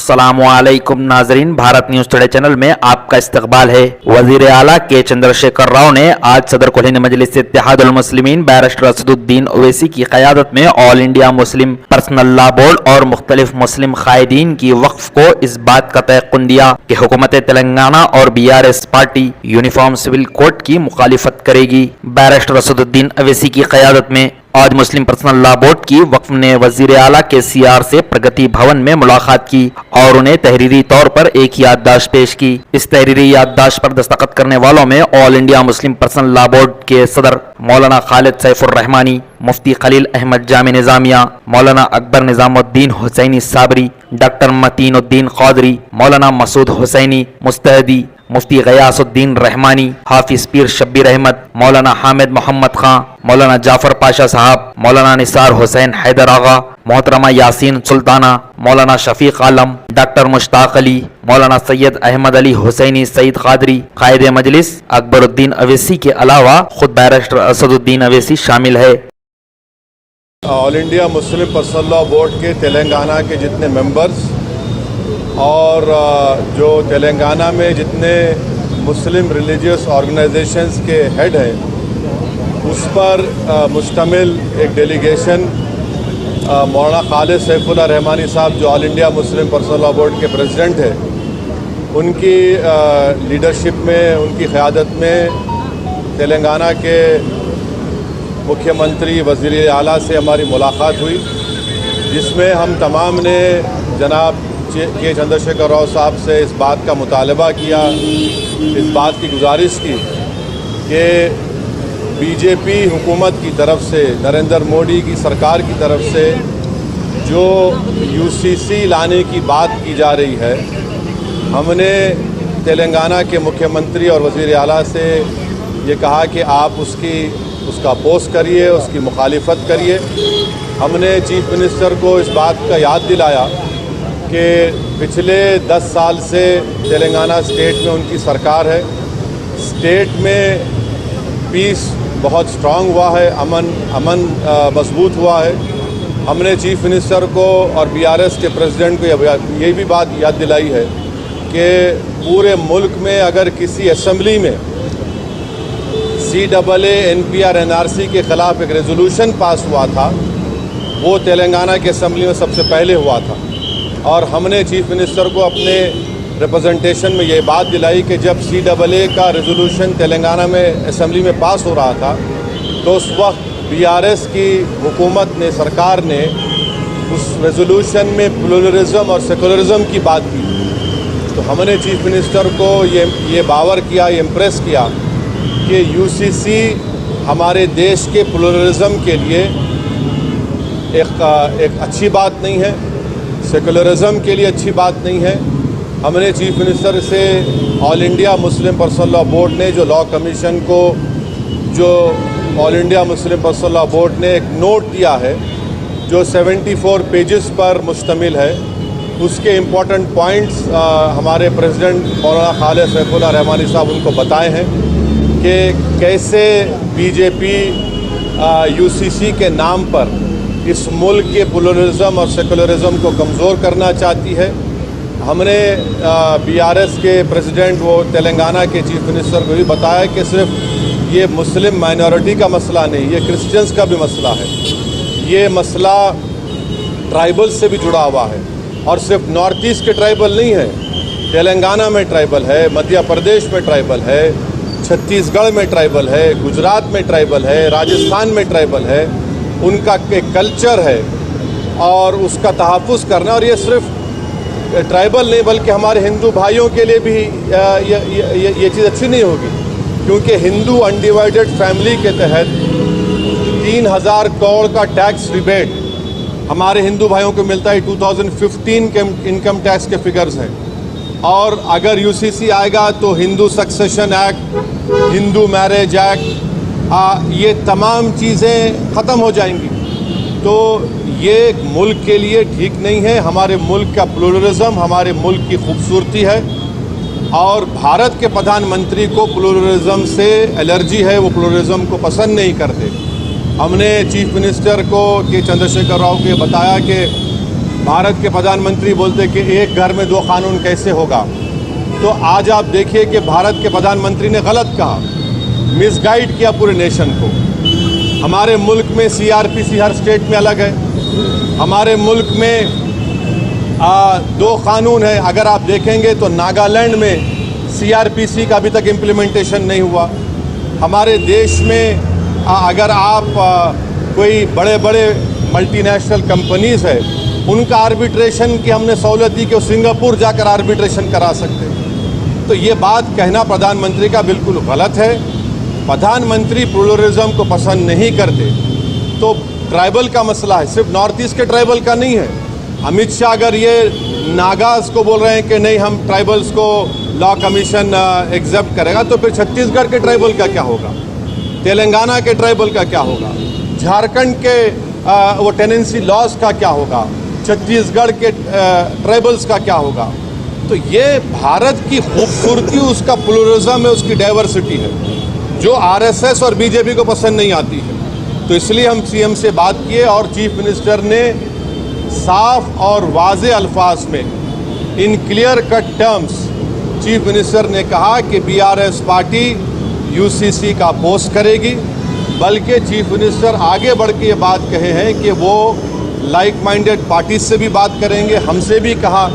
अस्सलामुअलैकुम नाजरीन, Bharat news today channel में आपका इस्तकबाल है। वजीर आला के चंद्रशेखर राव ने आज सदर कुलीन मजलिस इत्तेहादुल मुस्लिमीन बैरिस्टर असदुद्दीन ओवैसी की क़यादत में all India Muslim personal law board और मुख्तलिफ मुस्लिम कायदीन की वक्फ को इस बात का तयक़ुन दिया कि हुकूमत तेलंगाना और BRS party uniform civil code की मुखालिफत करेगी। बैरिस्टर असदुद्दीन ओवैसी की क़यादत में आज मुस्लिम पर्सनल लॉ बोर्ड की वक्फ ने वजीर आला के CR से प्रगति भवन में मुलाकात की और उन्हें तहरीरी तौर पर एक याददाश्त पेश की। इस तहरीरी याददाश्त पर दस्तखत करने वालों में all India Muslim personal law board के सदर मौलाना खालिद सैफुर रहमानी, मुफ्ती खलील अहमद जामी निजामिया, मौलाना अकबर निजामुद्दीन हुसैनी साबरी, डॉक्टर मतीनुद्दीन क़ादरी, मौलाना मसूद हुसैनी मुस्तहदी, मुफ्ती गयासुद्दीन रहमानी, हाफिज पीर शब्बीर अहमद, मौलाना हामिद मोहम्मद खां, मौलाना जाफर पाशा साहब, मौलाना निसार हुसैन हैदर आगा, मोहतरमा यासीन सुल्ताना, मौलाना शफीक आलम, डॉक्टर मुश्ताक अली, मौलाना सैयद अहमद अली हुसैनी सईद कादरी, कायद मजलिस अकबरुद्दीन ओवैसी के अलावा खुद बैरिस्टर असदुद्दीन ओवैसी शामिल है। All India Muslim personal law board के तेलंगाना के जितने मेंबर्स और जो तेलंगाना में जितने मुस्लिम रिलीजियस ऑर्गेनाइजेशंस के हेड हैं उस पर मुश्तमिल एक डेलीगेशन मौलाना खालिद सैफुल्लाह रहमानी साहब जो all India Muslim personal law board के प्रेसिडेंट हैं उनकी लीडरशिप में, उनकी क़यादत में तेलंगाना के मुख्यमंत्री वज़ीर आला से हमारी मुलाकात हुई, जिसमें हम तमाम ने जनाब के चंद्रशेखर राव साहब से इस बात का मुतालबा किया, इस बात की गुजारिश की कि बीजेपी हुकूमत की तरफ से, नरेंद्र मोदी की सरकार की तरफ से जो UCC लाने की बात की जा रही है, हमने तेलंगाना के मुख्यमंत्री और वज़ीर आला से ये कहा कि आप उसका अपोज़ करिए, उसकी मुखालिफत करिए। हमने चीफ मिनिस्टर को इस बात का याद दिलाया कि पिछले 10 साल से तेलंगाना स्टेट में उनकी सरकार है, स्टेट में पीस बहुत स्ट्रांग हुआ है, अमन मजबूत हुआ है। हमने चीफ मिनिस्टर को और BRS के प्रेसिडेंट को ये भी बात याद दिलाई है कि पूरे मुल्क में अगर किसी असम्बली में CAA NPR NRC के ख़िलाफ़ एक रेजोल्यूशन पास हुआ था, वो तेलंगाना के असम्बली में सबसे पहले हुआ था। और हमने चीफ मिनिस्टर को अपने रिप्रेजेंटेशन में ये बात दिलाई कि जब CAA का रेजोल्यूशन तेलंगाना में असम्बली में पास हो रहा था तो उस वक्त BRS की हुकूमत ने, सरकार ने उस रेजोल्यूशन में प्लुरलिज्म और सेकुलरिज्म की बात की। तो हमने चीफ मिनिस्टर को ये बावर किया, ये इम्प्रेस किया कि UCC हमारे देश के प्लुरलिज्म के लिए एक अच्छी बात नहीं है, सेकुलरिज्म के लिए अच्छी बात नहीं है। हमने चीफ मिनिस्टर से all India Muslim personal law board ने जो लॉ कमीशन को, जो all India Muslim personal law board ने एक नोट दिया है जो 74 पेजेस पर मुश्तमिल है, उसके इम्पॉर्टेंट पॉइंट्स हमारे प्रेसिडेंट मौलाना खालिद सैफुल्लाह रहमानी साहब उनको बताए हैं कि कैसे बीजेपी UCC के नाम पर इस मुल्क के प्लुरलिज्म और सेकुलरिज्म को कमज़ोर करना चाहती है। हमने BRS के प्रेसिडेंट, वो तेलंगाना के चीफ मिनिस्टर को भी बताया कि सिर्फ ये मुस्लिम माइनॉरिटी का मसला नहीं, ये क्रिश्चियंस का भी मसला है। ये मसला ट्राइबल से भी जुड़ा हुआ है और सिर्फ नॉर्थ ईस्ट के ट्राइबल नहीं है, तेलंगाना में ट्राइबल है, मध्य प्रदेश में ट्राइबल है, छत्तीसगढ़ में ट्राइबल है, गुजरात में ट्राइबल है, राजस्थान में ट्राइबल है। उनका एक कल्चर है और उसका तहफ़्फ़ुज़ करना, और ये सिर्फ ट्राइबल नहीं बल्कि हमारे हिंदू भाइयों के लिए भी ये चीज़ अच्छी नहीं होगी, क्योंकि हिंदू अनडिवाइडेड फैमिली के तहत 3000 करोड़ का टैक्स रिबेट हमारे हिंदू भाइयों को मिलता है। 2015 के इनकम टैक्स के फिगर्स हैं, और अगर UCC आएगा तो Hindu succession act, Hindu marriage act, ये तमाम चीज़ें ख़त्म हो जाएंगी। तो ये मुल्क के लिए ठीक नहीं है। हमारे मुल्क का प्लुरलिज्म हमारे मुल्क की खूबसूरती है, और भारत के प्रधानमंत्री को प्लुरलिज्म से एलर्जी है, वो प्लुरलिज्म को पसंद नहीं करते। हमने चीफ मिनिस्टर को के चंद्रशेखर राव को बताया कि भारत के प्रधानमंत्री बोलते कि एक घर में दो कानून कैसे होगा। तो आज आप देखिए कि भारत के प्रधानमंत्री ने गलत कहा, मिसगाइड किया पूरे नेशन को। हमारे मुल्क में सीआरपीसी हर स्टेट में अलग है। हमारे मुल्क में दो कानून है। अगर आप देखेंगे तो नागालैंड में सीआरपीसी का अभी तक इम्प्लीमेंटेशन नहीं हुआ। हमारे देश में अगर आप कोई बड़े बड़े मल्टीनेशनल कंपनीज है उनका आर्बिट्रेशन की हमने सहूलत दी कि वो सिंगापुर जाकर आर्बिट्रेशन करा सकते हैं। तो ये बात कहना प्रधानमंत्री का बिल्कुल गलत है। प्रधानमंत्री प्लूरलिज्म को पसंद नहीं करते। तो ट्राइबल का मसला है, सिर्फ नॉर्थ ईस्ट के ट्राइबल का नहीं है। अमित शाह अगर ये नागाज को बोल रहे हैं कि नहीं हम ट्राइबल्स को लॉ कमीशन एक्सेप्ट करेगा, तो फिर छत्तीसगढ़ के ट्राइबल का क्या होगा, तेलंगाना के ट्राइबल का क्या होगा, झारखंड के वो टेनेंसी लॉज का क्या होगा, छत्तीसगढ़ के ट्राइबल्स का क्या होगा। तो ये भारत की खूबसूरती उसका प्लूरलिज्म है, उसकी डाइवर्सिटी है, जो आरएसएस और बीजेपी को पसंद नहीं आती है। तो इसलिए हम सीएम से बात किए और चीफ मिनिस्टर ने साफ और वाज़े अल्फाज में in clear cut terms chief minister ने कहा कि बीआरएस पार्टी यूसीसी का अपोज करेगी। बल्कि चीफ मिनिस्टर आगे बढ़ के ये बात कहे हैं कि वो लाइक माइंडेड पार्टी से भी बात करेंगे। हमसे भी कहा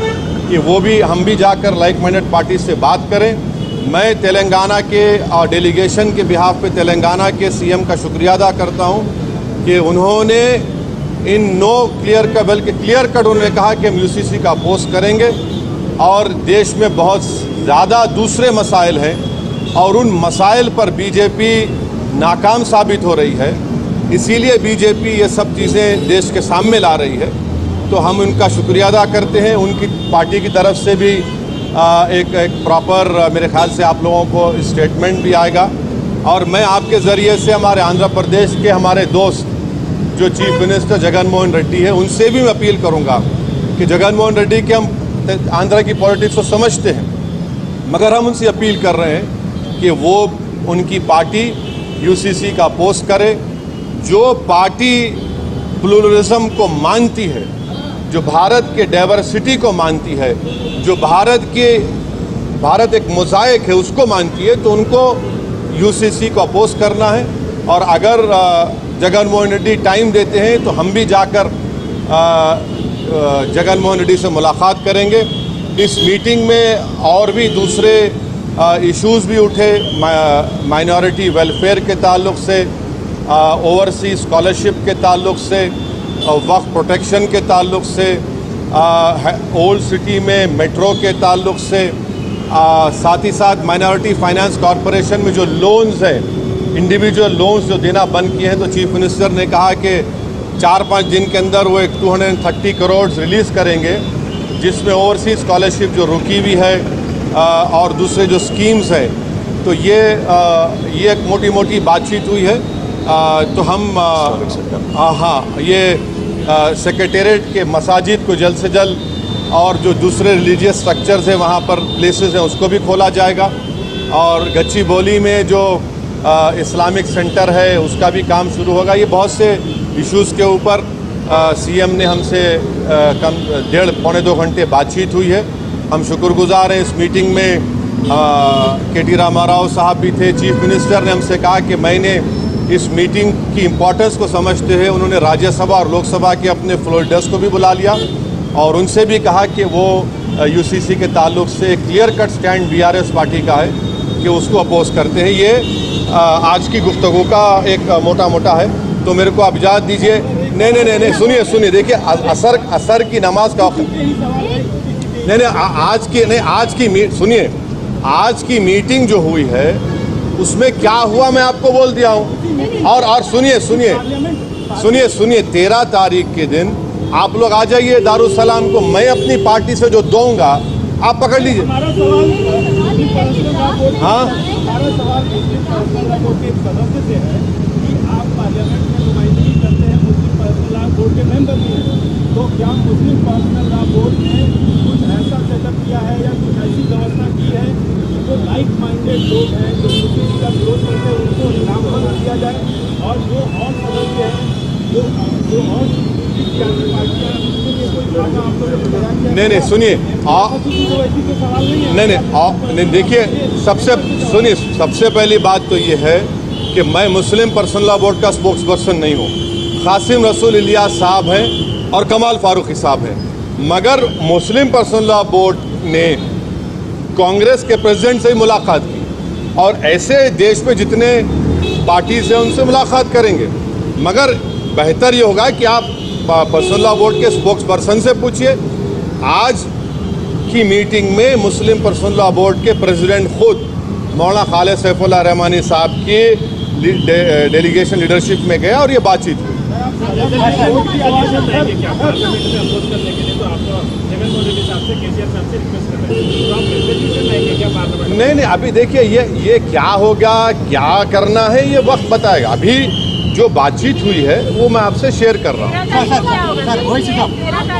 कि वो भी हम भी जाकर लाइक माइंडेड पार्टी से बात करें। मैं तेलंगाना के डेलीगेशन के बिहाफ पे तेलंगाना के सीएम का शुक्रिया अदा करता हूं कि उन्होंने इन नो क्लियर का बल्कि क्लियर कट उन्होंने कहा कि हम यूसीसी का अपोज करेंगे। और देश में बहुत ज़्यादा दूसरे मसाइल हैं और उन मसाइल पर बीजेपी नाकाम साबित हो रही है, इसीलिए बीजेपी ये सब चीज़ें देश के सामने ला रही है। तो हम उनका शुक्रिया अदा करते हैं। उनकी पार्टी की तरफ से भी एक प्रॉपर मेरे ख्याल से आप लोगों को स्टेटमेंट भी आएगा। और मैं आपके ज़रिए से हमारे आंध्र प्रदेश के हमारे दोस्त जो चीफ मिनिस्टर जगन मोहन रेड्डी है उनसे भी मैं अपील करूंगा कि जगन मोहन रेड्डी के हम आंध्र की पॉलिटिक्स को समझते हैं, मगर हम उनसे अपील कर रहे हैं कि वो उनकी पार्टी यूसीसी का अपोज करे। जो पार्टी प्लूरलिज्म को मानती है, जो भारत के डाइवर्सिटी को मानती है, जो भारत एक मोज़ाइक है उसको मानती है, तो उनको यूसीसी को अपोज करना है। और अगर जगन मोहन रेड्डी टाइम देते हैं तो हम भी जाकर जगन मोहन रेड्डी से मुलाकात करेंगे। इस मीटिंग में और भी दूसरे इश्यूज़ भी उठे, माइनॉरिटी वेलफेयर के ताल्लुक़ से, ओवरसीज स्कॉलरशिप के ताल्लुक़ से, वक्फ प्रोटेक्शन के ताल्लुक़ से, ओल्ड सिटी में मेट्रो के ताल्लुक़ से, साथ ही साथ माइनॉरिटी फाइनेंस कॉरपोरेशन में जो लोन्स हैं, इंडिविजुअल लोन्स जो देना बंद किए हैं, तो चीफ मिनिस्टर ने कहा कि 4-5 दिन के अंदर वो एक 230 करोड़ रिलीज़ करेंगे, जिसमें ओवरसीज स्कॉलरशिप जो रुकी हुई है और दूसरे जो स्कीम्स हैं। तो ये एक मोटी मोटी बातचीत हुई है। तो हम ये सेक्रेटेरिएट के मसाजिद को जल्द से जल्द और जो दूसरे रिलीजियस स्ट्रक्चर्स हैं वहाँ पर प्लेसेस हैं उसको भी खोला जाएगा। और गच्चीबौली में जो इस्लामिक सेंटर है उसका भी काम शुरू होगा। ये बहुत से इश्यूज़ के ऊपर सीएम ने हमसे 1.5-2 घंटे बातचीत हुई है। हम शुक्रगुजार हैं। इस मीटिंग में के.टी. रामाराव साहब भी थे। चीफ मिनिस्टर ने हमसे कहा कि मैंने इस मीटिंग की इम्पोर्टेंस को समझते हुए उन्होंने राज्यसभा और लोकसभा के अपने फ्लोर लीडर्स को भी बुला लिया और उनसे भी कहा कि वो यूसीसी के ताल्लुक से clear cut stand BRS party का है कि उसको अपोज करते हैं। ये आज की गुफ्तगू का एक मोटा है। तो मेरे को आप इजाज़त दीजिए। नहीं, सुनिए, देखिए असर की नमाज का सुनिए, आज की मीटिंग जो हुई है उसमें क्या हुआ मैं आपको बोल दिया हूँ। और सुनिए 13 तारीख के दिन आप लोग आ जाइए दारुसलाम को। मैं अपनी पार्टी से जो दूंगा आप पकड़ लीजिए। हाँ, तो क्या मुस्लिम पर्सनल लॉ बोर्ड ने कुछ ऐसा सेटअप किया है या कुछ ऐसी व्यवस्था की है कि जो लाइक माइंडेड लोग हैं, जो मुस्लिम का विरोध करते हैं, उनको नामजद किया जाए और जो और सदस्य हैं, जो और सियासी पार्टियां हैं, उनके लिए कोई नहीं सुनिए नहीं देखिए सबसे पहली बात तो ये है कि मैं मुस्लिम पर्सनल लॉ बोर्ड का स्पोक्स पर्सन नहीं हूँ। कासिम रसूल इलियास साहब हैं और कमाल फारूकी साहब हैं, मगर मुस्लिम पर्सनल लॉ बोर्ड ने कांग्रेस के प्रेसिडेंट से ही मुलाकात की और ऐसे देश में जितने पार्टीज हैं उनसे मुलाकात करेंगे, मगर बेहतर ये होगा कि आप पर्सनल लॉ बोर्ड के स्पोक्स पर्सन से पूछिए। आज की मीटिंग में मुस्लिम पर्सनल लॉ बोर्ड के प्रेसिडेंट खुद मौलाना खालिद सैफुल्लाह रहमानी साहब के डेलीगेशन लीडरशिप में गया और ये बातचीत हुई। नहीं अभी देखिए ये क्या होगा, क्या करना है, ये वक्त बताएगा। अभी जो बातचीत हुई है वो मैं आपसे शेयर कर रहा हूँ।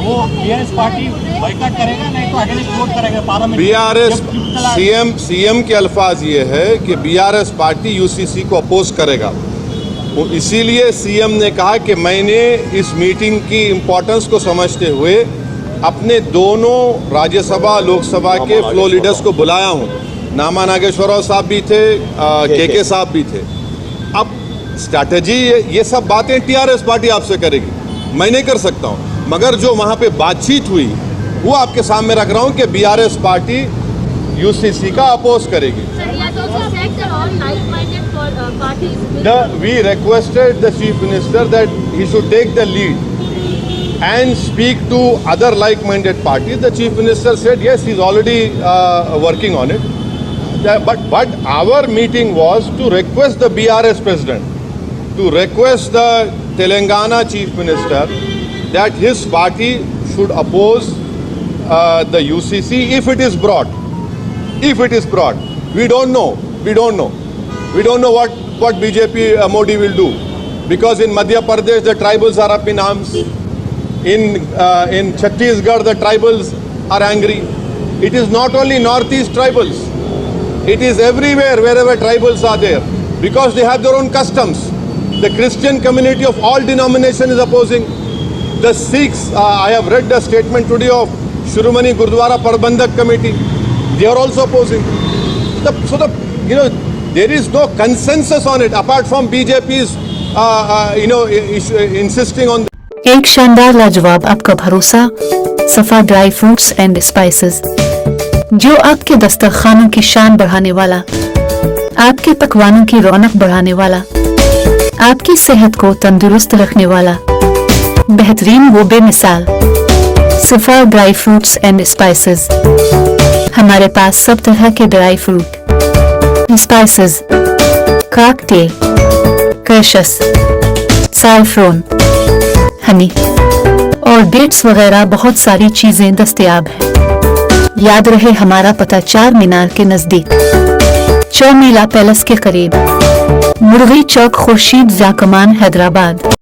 वो बीआरएस पार्टी बाइकआउट करेगा, नहीं तो अगेंस्ट वोट करेगा पार्लियामेंट। बीआरएस सीएम के अल्फाज ये है कि बीआरएस पार्टी यूसीसी को अपोज करेगा। इसीलिए सीएम ने कहा कि मैंने इस मीटिंग की इम्पोर्टेंस को समझते हुए अपने दोनों राज्यसभा लोकसभा के फ्लो लीडर्स को बुलाया हूँ। नामा नागेश्वरराव साहब भी थे, के साहब भी थे। अब स्ट्रैटेजी ये सब बातें टीआरएस पार्टी आपसे करेगी, मैं नहीं कर सकता हूँ, मगर जो वहाँ पे बातचीत हुई वो आपके सामने रख रहा हूँ कि बीआरएस पार्टी यूसीसी का अपोज करेगी। We requested the chief minister that he should take the lead and speak to other like-minded parties. The chief minister said yes, he's already working on it. But our meeting was to request the BRS president, to request the Telangana chief minister that his party should oppose the UCC if it is brought. If it is brought, we don't know. We don't know what BJP Modi will do, because in Madhya Pradesh the tribals are up in arms. In Chhattisgarh the tribals are angry. It is not only northeast tribals. It is everywhere wherever tribals are there, because they have their own customs. The Christian community of all denominations is opposing. The Sikhs, I have read the statement today of Shiromani Gurdwara Prabandhak Committee. They are also opposing. There is no consensus on it apart from BJP's insisting on. एक शानदार लाजवाब आपका भरोसा सफा dry fruits and spices, जो आपके दस्तरखानों की शान बढ़ाने वाला, आपके पकवानों की रौनक बढ़ाने वाला, आपकी सेहत को तंदुरुस्त रखने वाला, बेहतरीन वो बेमिसाल सफा ड्राई फ्रूट्स एंड स्पाइसेस। हमारे पास सब तरह के dry fruit, spices, cocktail, crushes, saffron, honey और डेट्स वगैरह बहुत सारी चीजें दस्तयाब हैं। याद रहे हमारा पता 4 मीनार के नजदीक, चौमीला पैलेस के करीब, मुर्गी चौक, खुर्शीद जा कमान, हैदराबाद।